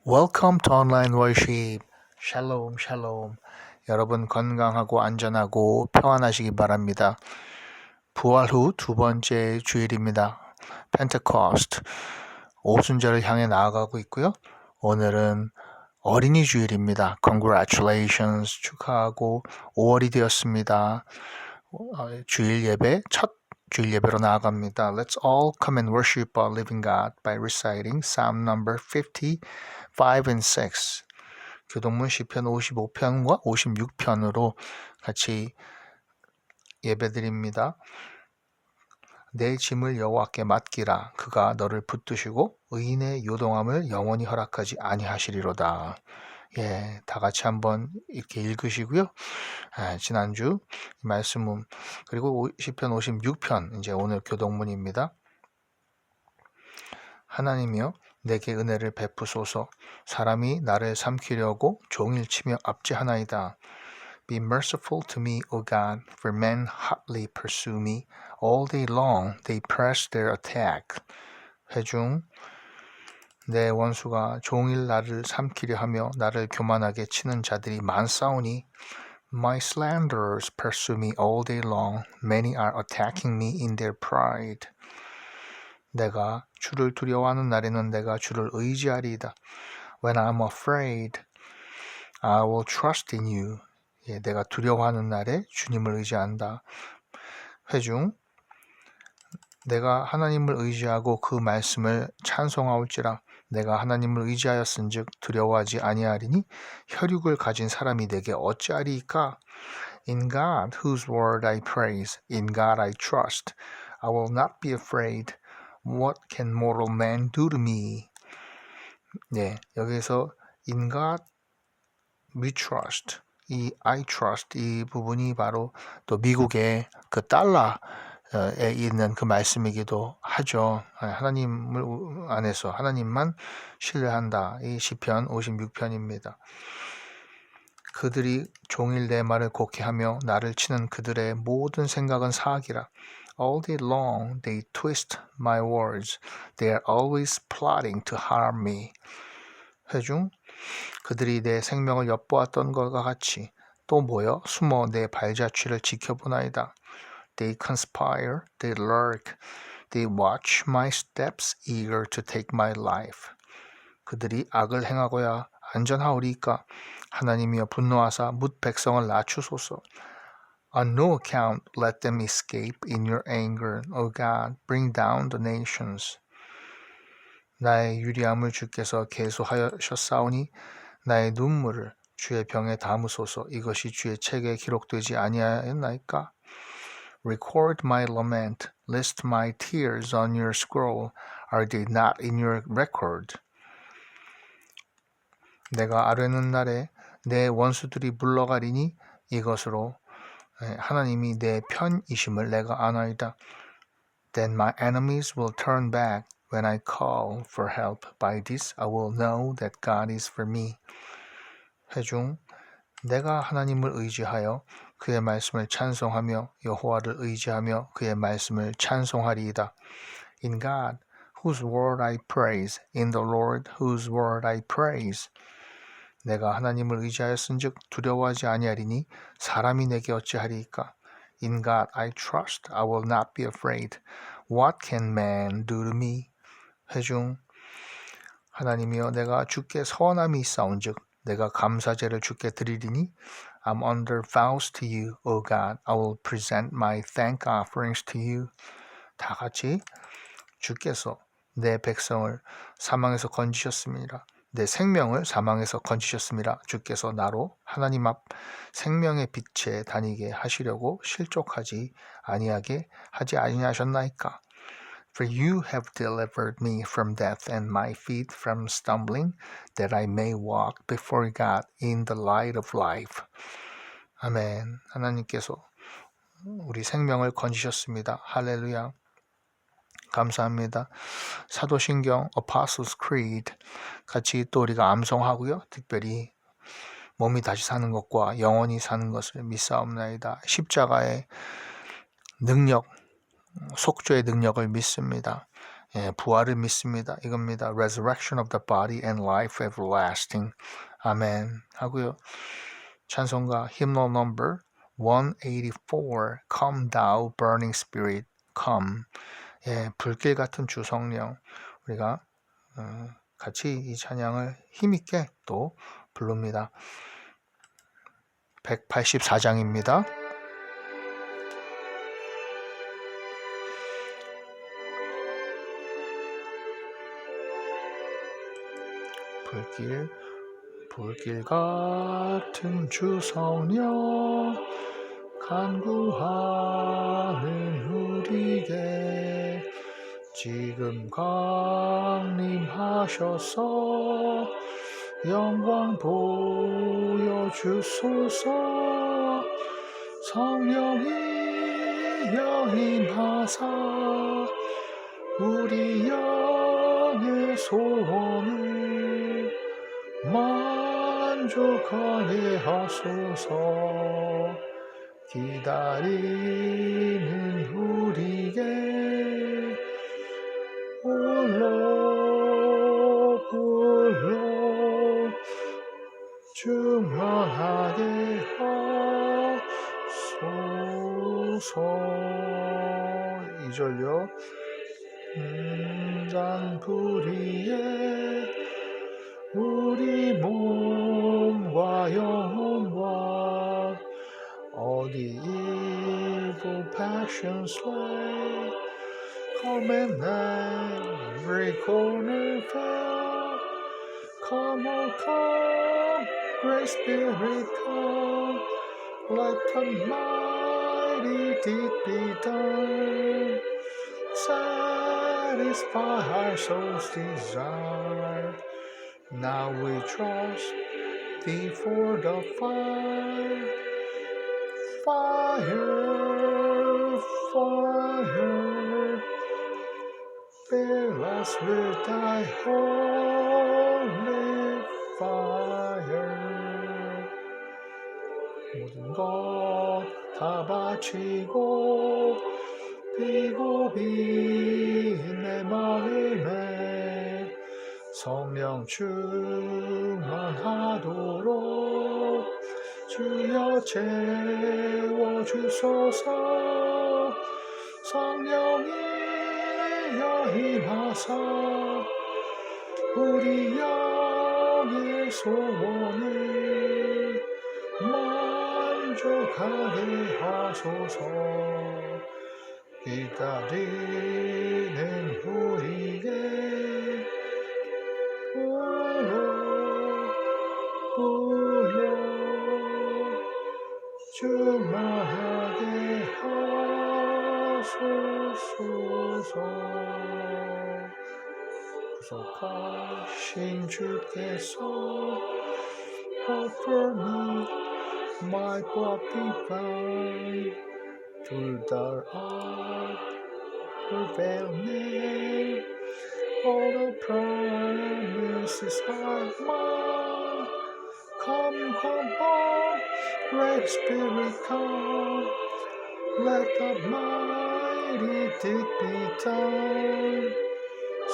Welcome to Online Worship. 샬롬, 샬롬. 여러분 건강하고 안전하고 평안하시기 바랍니다. 부활 후 두 번째 주일입니다. 펜테코스트, 오순절을 향해 나아가고 있고요. 오늘은 어린이 주일입니다. Congratulations, 축하하고 5월이 되었습니다. 주일 예배, 첫 주일 예배로 나아갑니다. Let's all come and worship our living God by reciting Psalm number 55 and 6. 교동문 시편 55편과 56편으로 같이 예배드립니다. 내 짐을 여호와께 맡기라. 그가 너를 붙드시고 의인의 요동함을 영원히 허락하지 아니하시리로다. 예, 다 같이 한번 이렇게 읽으시고요. 지난주 말씀은 그리고 시편 56편 이제 오늘 교동문입니다. 하나님이여 내게 은혜를 베푸소서. 사람이 나를 삼키려고 종일치며 압제하나이다. Be merciful to me, O God, for men hotly pursue me. All day long they press their attack. 회중 내 원수가 종일 나를 삼키려 하며 나를 교만하게 치는 자들이 많사오니 My slanderers pursue me all day long. Many are attacking me in their pride. 내가 주를 두려워하는 날에는 내가 주를 의지하리이다. When I'm afraid, I will trust in you. 예, 내가 두려워하는 날에 주님을 의지한다. 회중 내가 하나님을 의지하고 그 말씀을 찬송하올지라. 내가 하나님을 의지하였은즉 두려워하지 아니하리니 혈육을 가진 사람이 내게 어찌하리이까? In God, whose word I praise, in God I trust. I will not be afraid. What can mortal man do to me? 네, 여기서 in God we trust, 이 I trust 이 부분이 바로 또 미국의 그 달러에 있는 그 말씀이기도 하죠. 하나님을 안에서 하나님만 신뢰한다. 이 시편 56편입니다. 그들이 종일 내 말을 곡해하며 나를 치는 그들의 모든 생각은 사악이라. All day long they twist my words. They are always plotting to harm me. 회중 그들이 내 생명을 엿보았던 것과 같이 또 모여 숨어 내 발자취를 지켜보나이다. They conspire, they lurk, they watch my steps, eager to take my life. 그들이 악을 행하고야 안전하오리이까? 하나님이여 분노하사 뭇 백성을 낮추소서. On no account let them escape in your anger. O God, bring down the nations. 나의 유리함을 주께서 계수하셨사오니 나의 눈물을 주의 병에 담으소서. 이것이 주의 책에 기록되지 아니하였나이까? Record my lament, list my tears on your scroll. Are they not in your record? 내가 아뢰는 날에 내 원수들이 물러가리니 이것으로 하나님이 내 편이심을 내가 아나이다. Then my enemies will turn back when I call for help. By this I will know that God is for me. 회중 내가 하나님을 의지하여 그의 말씀을 찬송하며 여호와를 의지하며 그의 말씀을 찬송하리이다. In God, whose word I praise, in the Lord, whose word I praise. 내가 하나님을 의지하였은즉 두려워하지 아니하리니 사람이 내게 어찌하리이까? In God I trust, I will not be afraid. What can man do to me? 회중 하나님이여 내가 주께 서원함이 있사온즉 내가 감사제를 주께 드리리니 I'm under vows to you, O God. I will present my thank offerings to you. 다 같이 주께서 내 백성을 사망에서 건지셨습니다. 내 생명을 사망에서 건지셨습니다. 주께서 나로 하나님 앞 생명의 빛에 다니게 하시려고 실족하지 아니하게 하지 아니하셨나이까? For you have delivered me from death and my feet from stumbling, that I may walk before God in the light of life. 아멘. 하나님께서 우리 생명을 건지셨습니다. 할렐루야. 감사합니다. 사도신경 Apostles' Creed 같이 또 우리가 암송하고요. 특별히 몸이 다시 사는 것과 영원히 사는 것을 믿사옵나이다. 십자가의 능력, 속죄의 능력을 믿습니다. 부활을 믿습니다. 이겁니다. Resurrection of the body and life everlasting. 아멘 하고요. 찬송가 hymnal number 184 Come thou burning spirit come. 불길 같은 주 성령 우리가 같이 이 찬양을 힘있게 또 부릅니다. 184장입니다. 불길 같은 주 성령 간구하는 우리에게 지금 강림하셔서 영광 보여주소서. 성령이 여임하사 우리 영의 소원을 만족하게 하소서. 기다리는 우리에게 불러 충만하게 하소서. 2절요. 단불이에 우리 몸과 영혼과 all the evil passions slay. Come and every corner fill. Come, oh come, Great Spirit come. Let the mighty deed be done. Satisfy our soul's desire. Now we trust thee for the fire. Fire, fire, fill us with thy holy fire. 모든 것 다 바치고 피고 빈 내 마음에 성령 충만하도록 주여 채워주소서. 성령이 여임하사 우리 영의 소원을 만족하게 하소서. 기다리는 우리에게 불러 충만하게 하소서. 구속하신 주께서 offer me my blood divine through the prevailing all the promises are mine. Come, come home, Great Spirit come. Let the mighty deed be done.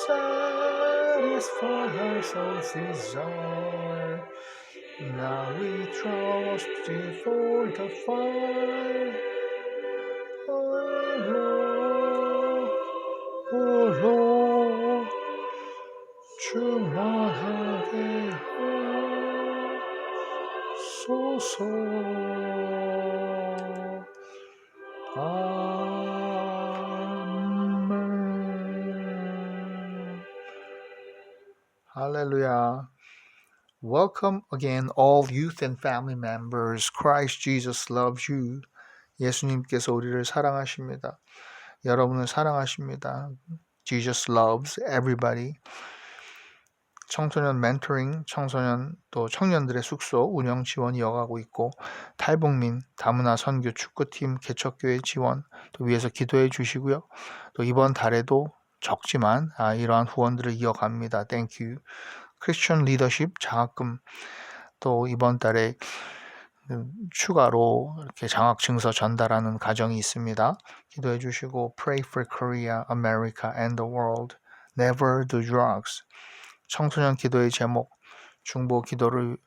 Satisfy our soul's desire. Now we trust thee for the fire. 불러 충만하게 하소서. 아멘. Hallelujah. Welcome again all youth and family members. Christ Jesus loves you. 예수님께서 우리를 사랑하십니다. 여러분을 사랑하십니다. Jesus loves everybody. 청소년 멘토링, 청소년 또 청년들의 숙소 운영 지원 이어가고 있고 탈북민, 다문화 선교 축구팀 개척교회 지원 또 위해서 기도해 주시고요. 또 이번 달에도 적지만 이러한 후원들을 이어갑니다. Thank you. 크리스천 리더십 장학금 또 이번 달에 추가로 이렇게 장학 증서 전달하는 과정이 있습니다. 기도해 주시고 Pray for Korea, America and the world. never do drugs. 청소년 기도의 제목, 중보 기도를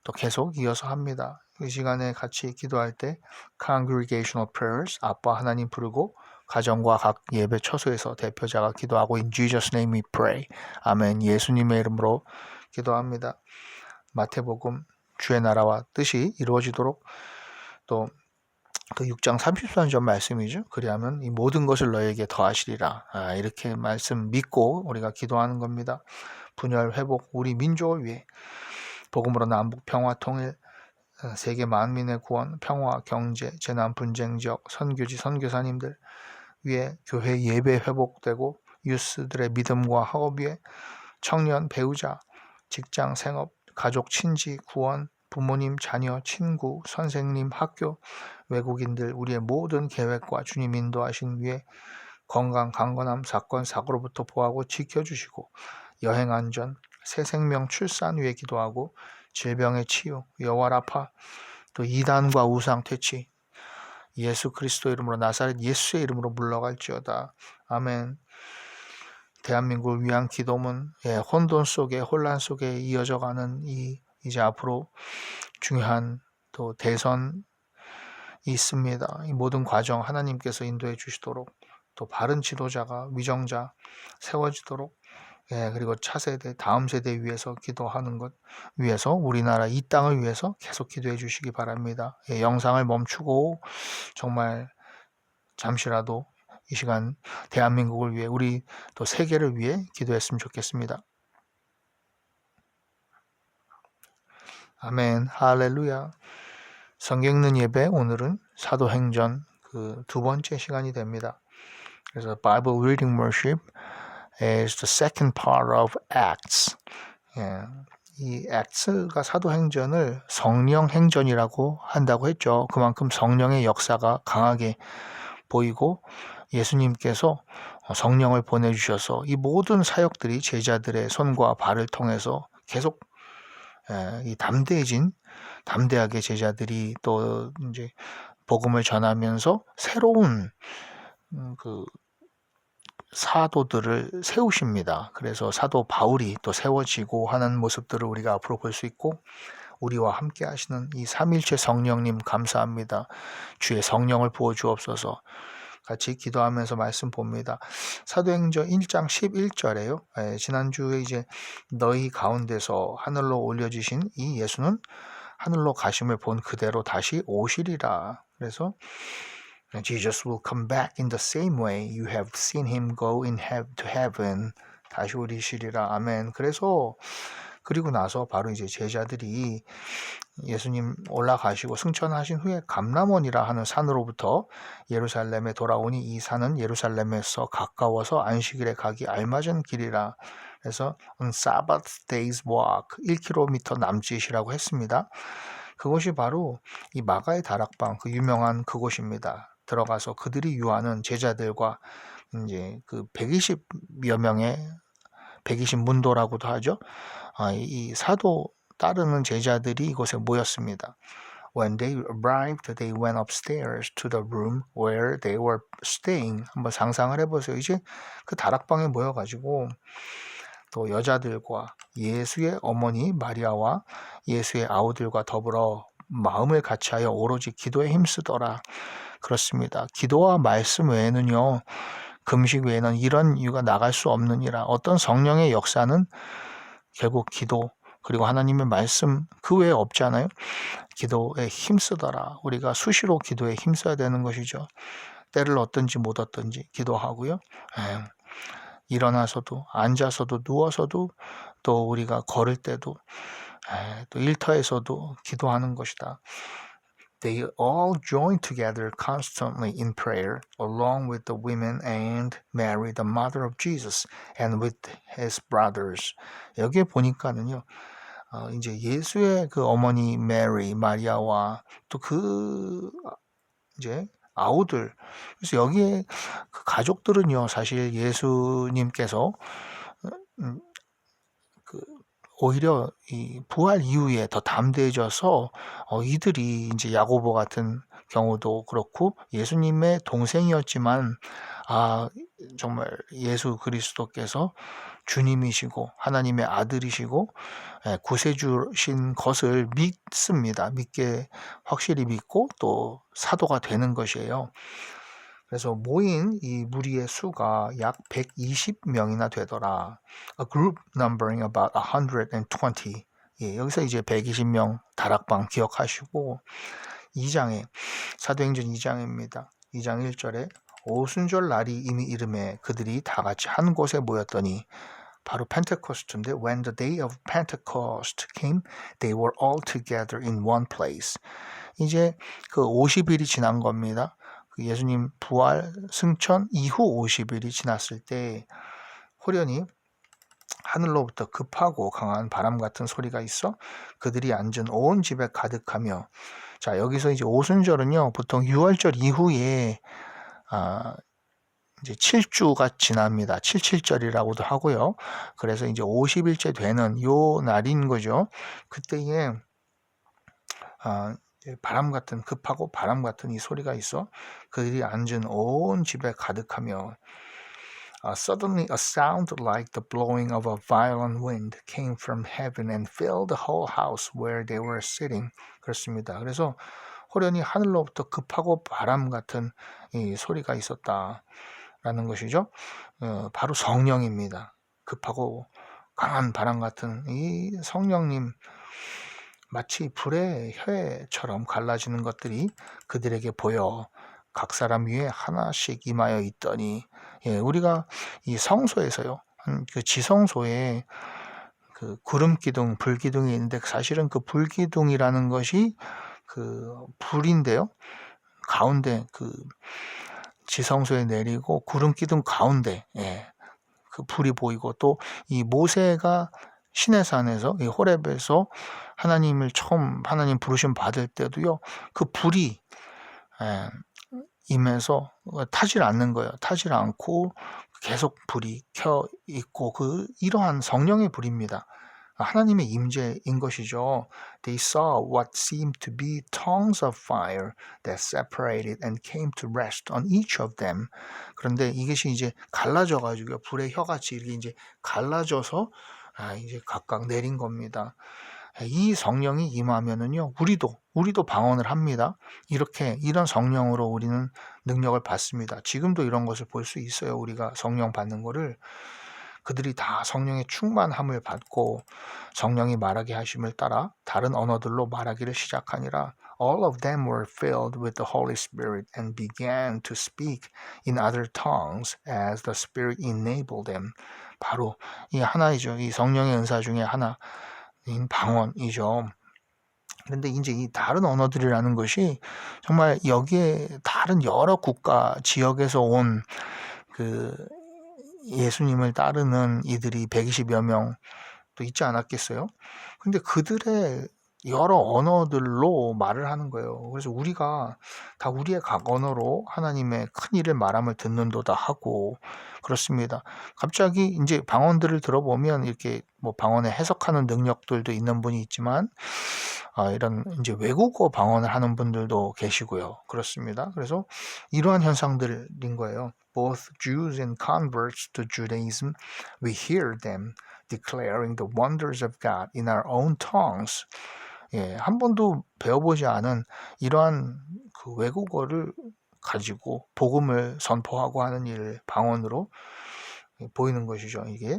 또 계속 이어서 합니다. 이 시간에 같이 기도할 때 congregational prayers, 아빠 하나님 부르고 가정과 각 예배 처소에서 대표자가 기도하고 in Jesus name we pray. 아멘. 예수님의 이름으로 기도합니다. 마태복음 주의 나라와 뜻이 이루어지도록 또 그 6장 34절 말씀이죠. 그리하면 이 모든 것을 너에게 더하시리라. 이렇게 말씀 믿고 우리가 기도하는 겁니다. 분열 회복 우리 민족을 위해 복음으로 남북 평화 통일 세계 만민의 구원 평화 경제 재난 분쟁 지역 선교지 선교사님들 위에 교회 예배 회복되고 유스들의 믿음과 학업 위에 청년 배우자 직장 생업 가족 친지 구원 부모님 자녀 친구 선생님 학교 외국인들 우리의 모든 계획과 주님 인도하신 위에 건강 강건함 사건 사고로부터 보호하고 지켜주시고 여행 안전 새 생명 출산 위에 기도하고 질병의 치유 여호와라파 또 이단과 우상 퇴치 예수 그리스도 이름으로 나사렛 예수의 이름으로 물러갈지어다. 아멘. 대한민국을 위한 기도문 혼돈 속에 혼란 속에 이어져가는 이제 앞으로 중요한 또 대선이 있습니다. 이 모든 과정 하나님께서 인도해 주시도록 또 바른 지도자가 위정자 세워지도록 그리고 차세대 다음 세대 위해서 기도하는 것 위해서 우리나라 이 땅을 위해서 계속 기도해 주시기 바랍니다. 영상을 멈추고 정말 잠시라도 이 시간 대한민국을 위해 우리 또 세계를 위해 기도했으면 좋겠습니다. 아멘 할렐루야. 성경 읽는 예배 오늘은 사도행전 그 두 번째 시간이 됩니다. 그래서 Bible Reading Worship is the second part of Acts. 이 Acts가 사도행전을 성령 행전이라고 한다고 했죠. 그만큼 성령의 역사가 강하게 보이고 예수님께서 성령을 보내주셔서 이 모든 사역들이 제자들의 손과 발을 통해서 계속 이 담대하게 제자들이 또 이제 복음을 전하면서 새로운 그 사도들을 세우십니다. 그래서 사도 바울이 또 세워지고 하는 모습들을 우리가 앞으로 볼 수 있고 우리와 함께 하시는 이 삼일체 성령님 감사합니다. 주의 성령을 부어 주옵소서. 같이 기도하면서 말씀 봅니다. 사도행전 1장 11절에요. 지난주에 이제 너희 가운데서 하늘로 올려지신 이 예수는 하늘로 가심을 본 그대로 다시 오시리라. 그래서 Jesus will come back in the same way you have seen him go to heaven. 다시 오시리라. 아멘. 그래서 그리고 나서 바로 이제 제자들이 예수님 올라가시고 승천하신 후에 감람원이라 하는 산으로부터 예루살렘에 돌아오니 이 산은 예루살렘에서 가까워서 안식일에 가기 알맞은 길이라. 그래서 on Sabbath day's walk 1km 남짓이라고 했습니다. 그것이 바로 이 마가의 다락방 그 유명한 그곳입니다. 들어가서 그들이 유하는 제자들과 이제 그 120여 명의 120문도라고도 하죠. 이 사도 따르는 제자들이 이곳에 모였습니다. When they arrived, they went upstairs to the room where they were staying. 한번 상상을 해보세요. 이제 그 다락방에 모여가지고 또 여자들과 예수의 어머니 마리아와 예수의 아우들과 더불어 마음을 같이하여 오로지 기도에 힘쓰더라. 그렇습니다. 기도와 말씀 외에는요. 금식 외에는 이런 이유가 나갈 수 없느니라. 어떤 성령의 역사는 결국 기도 그리고 하나님의 말씀 그 외에 없잖아요. 기도에 힘쓰더라. 우리가 수시로 기도에 힘써야 되는 것이죠. 때를 얻든지 못 얻든지 기도하고요. 일어나서도 앉아서도 누워서도 또 우리가 걸을 때도 또 일터에서도 기도하는 것이다. They all joined together constantly in prayer, along with the women and Mary, the mother of Jesus, and with his brothers. 여기에 보니까는요, 이제 예수의 그 어머니 메리, 마리아와 또 그 이제 아우들. 그래서 여기에 그 가족들은요, 사실 예수님께서 오히려 이 부활 이후에 더 담대해져서 이들이 이제 야고보 같은 경우도 그렇고 예수님의 동생이었지만 정말 예수 그리스도께서 주님이시고 하나님의 아들이시고 구세주신 것을 믿습니다. 믿게 확실히 믿고 또 사도가 되는 것이에요. 그래서 모인 이 무리의 수가 약 120명이나 되더라. A group numbering about 120. 여기서 이제 120명 다락방 기억하시고 2장에 사도행전 2장입니다. 2장 1절에 오순절 날이 이미 이름에 그들이 다 같이 한 곳에 모였더니 바로 펜테코스트인데 When the day of Pentecost came, they were all together in one place. 이제 그 50일이 지난 겁니다. 그 예수님 부활 승천 이후 50일이 지났을 때 호련히 하늘로부터 급하고 강한 바람 같은 소리가 있어 그들이 앉은 온 집에 가득하며 자 여기서 이제 오순절은요 보통 6월절 이후에 이제 7주가 지납니다. 77절이라고도 하고요. 그래서 이제 50일째 되는 요 날인 거죠. 그때에 바람 같은 급하고 바람 같은 이 소리가 있어 그들이 앉은 온 집에 가득하며 Suddenly a sound like the blowing of a violent wind came from heaven and filled the whole house where they were sitting. 그렇습니다. 그래서 호련히 하늘로부터 급하고 바람 같은 이 소리가 있었다라는 것이죠. 바로 성령입니다. 급하고 강한 바람 같은 이 성령님 마치 불의 혀처럼 갈라지는 것들이 그들에게 보여 각 사람 위에 하나씩 임하여 있더니 우리가 이 성소에서요 그 지성소에 그 구름 기둥, 불 기둥이 있는데 사실은 그 불 기둥이라는 것이 그 불인데요 가운데 그 지성소에 내리고 구름 기둥 가운데 그 불이 보이고 또 이 모세가 시내산에서 이 호렙에서 하나님 부르심 받을 때도요 그 불이 임해서 타질 않는 거예요. 타질 않고 계속 불이 켜 있고 이러한 성령의 불입니다. 하나님의 임재인 것이죠. They saw what seemed to be tongues of fire that separated and came to rest on each of them. 그런데 이것이 이제 갈라져 가지고 불의 혀같이 이렇게 이제 갈라져서 이제 각각 내린 겁니다. 이 성령이 임하면은요, 우리도 방언을 합니다. 이런 성령으로 우리는 능력을 받습니다. 지금도 이런 것을 볼 수 있어요. 우리가 성령 받는 거를. 그들이 다 성령의 충만함을 받고 성령이 말하게 하심을 따라 다른 언어들로 말하기를 시작하니라. All of them were filled with the Holy Spirit and began to speak in other tongues as the Spirit enabled them. 바로 이 하나이죠. 이 성령의 은사 중에 하나인 방언이죠. 그런데 이제 이 다른 언어들이라는 것이 정말 여기에 다른 여러 국가 지역에서 온 그 예수님을 따르는 이들이 120여 명 또 있지 않았겠어요? 근데 그들의 여러 언어들로 말을 하는 거예요. 그래서 우리가 다 우리의 각 언어로 하나님의 큰 일을 말함을 듣는도다 하고 그렇습니다. 갑자기 이제 방언들을 들어보면 이렇게 뭐 방언에 해석하는 능력들도 있는 분이 있지만 이런 이제 외국어 방언을 하는 분들도 계시고요. 그렇습니다. 그래서 이러한 현상들인 거예요. Both Jews and converts to Judaism, we hear them declaring the wonders of God in our own tongues. 한 번도 배워보지 않은 이러한 그 외국어를 가지고 복음을 선포하고 하는 일을 방언으로 보이는 것이죠. 이게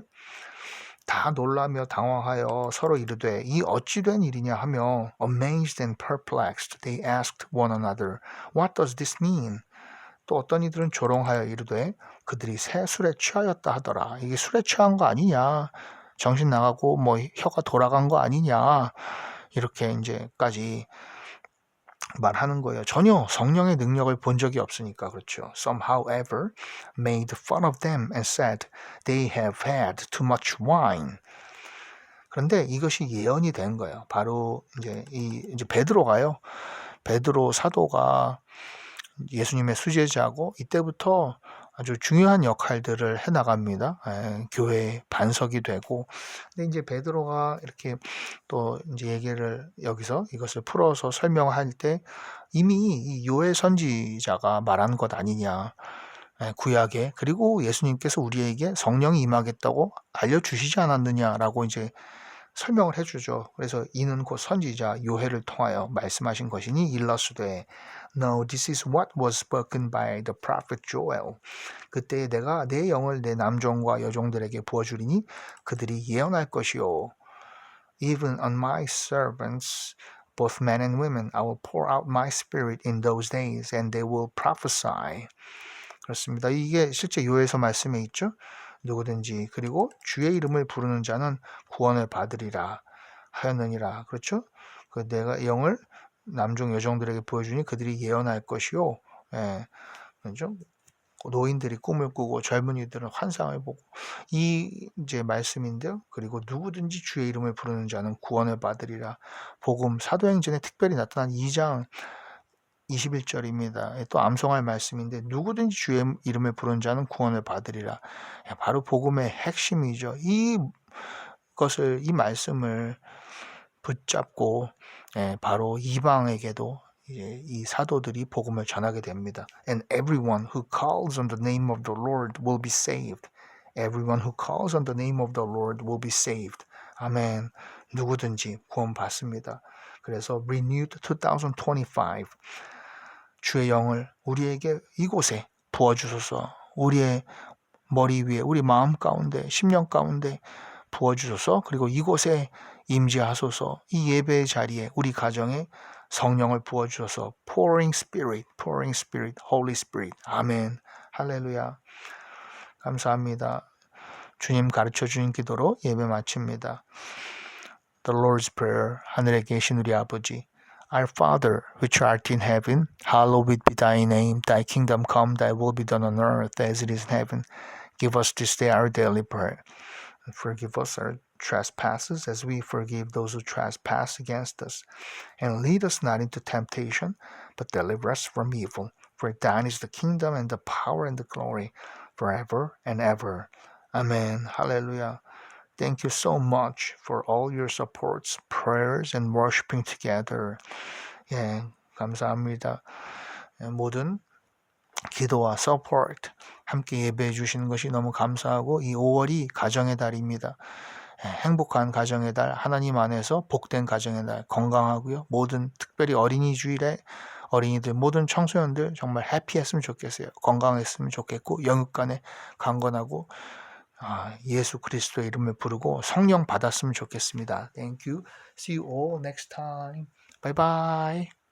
다 놀라며 당황하여 서로 이르되 이 어찌 된 일이냐 하며 amazed and perplexed they asked one another, What does this mean? 또 어떤 이들은 조롱하여 이르되 그들이 새 술에 취하였다 하더라. 이게 술에 취한 거 아니냐? 정신 나가고 뭐 혀가 돌아간 거 아니냐? 이렇게 이제까지 말하는 거예요. 전혀 성령의 능력을 본 적이 없으니까 그렇죠. Some, however, made fun of them and said they have had too much wine. 그런데 이것이 예언이 된 거예요. 바로 이제 베드로가요. 베드로 사도가 예수님의 수제자고 이때부터 아주 중요한 역할들을 해나갑니다. 교회의 반석이 되고. 근데 이제 베드로가 이렇게 또 이제 얘기를 여기서 이것을 풀어서 설명할 때 이미 이 요엘 선지자가 말한 것 아니냐. 구약에 그리고 예수님께서 우리에게 성령이 임하겠다고 알려주시지 않았느냐라고 이제 설명을 해주죠. 그래서 이는 곧 선지자 요해를 통하여 말씀하신 것이니 일러스되 No, this is what was spoken by the prophet Joel. 그때 내가 내 영을 내 남종과 여종들에게 부어주리니 그들이 예언할 것이요. Even on my servants, both men and women, I will pour out my spirit in those days, and they will prophesy. 그렇습니다. 이게 실제 요에서 말씀에 있죠. 누구든지 그리고 주의 이름을 부르는 자는 구원을 받으리라 하였느니라. 그렇죠? 그 내가 영을 남종 여종들에게 보여주니 그들이 예언할 것이요. 그렇죠? 노인들이 꿈을 꾸고 젊은이들은 환상을 보고 이 이제 말씀인데요. 그리고 누구든지 주의 이름을 부르는 자는 구원을 받으리라. 복음 사도행전에 특별히 나타난 2장 21절입니다. 또 암송할 말씀인데 누구든지 주의 이름을 부르는 자는 구원을 받으리라. 바로 복음의 핵심이죠. 이 말씀을 붙잡고 바로 이방에게도 이 사도들이 복음을 전하게 됩니다. And everyone who calls on the name of the Lord will be saved. Everyone who calls on the name of the Lord will be saved. 아멘. 누구든지 구원 받습니다. 그래서 Renewed 2025 주의 영을 우리에게 이곳에 부어주소서. 우리의 머리 위에 우리 마음 가운데 심령 가운데 부어주소서. 그리고 이곳에 임재하소서. 이 예배의 자리에 우리 가정에 성령을 부어주소서. Pouring Spirit, Holy Spirit. 아멘. 할렐루야. 감사합니다. 주님 가르쳐 주신 기도로 예배 마칩니다. The Lord's Prayer. 하늘에 계신 우리 아버지. Our Father, which art in heaven, hallowed be thy name. Thy kingdom come, thy will be done on earth as it is in heaven. Give us this day our daily bread. And forgive us our trespasses as we forgive those who trespass against us. And lead us not into temptation, but deliver us from evil. For thine is the kingdom and the power and the glory forever and ever. Amen. Hallelujah. Thank you so much for all your supports, prayers, and worshiping together. 감사합니다. 모든 기도와 support 함께 예배해 주시는 것이 너무 감사하고 이 5월이 가정의 달입니다. 행복한 가정의 달, 하나님 안에서 복된 가정의 달, 건강하고요. 모든 특별히 어린이 주일에 어린이들, 모든 청소년들 정말 해피했으면 좋겠어요. 건강했으면 좋겠고 영육간에 강건하고 예수 그리스도의 이름을 부르고 성령 받았으면 좋겠습니다. Thank you. See you all next time. Bye bye.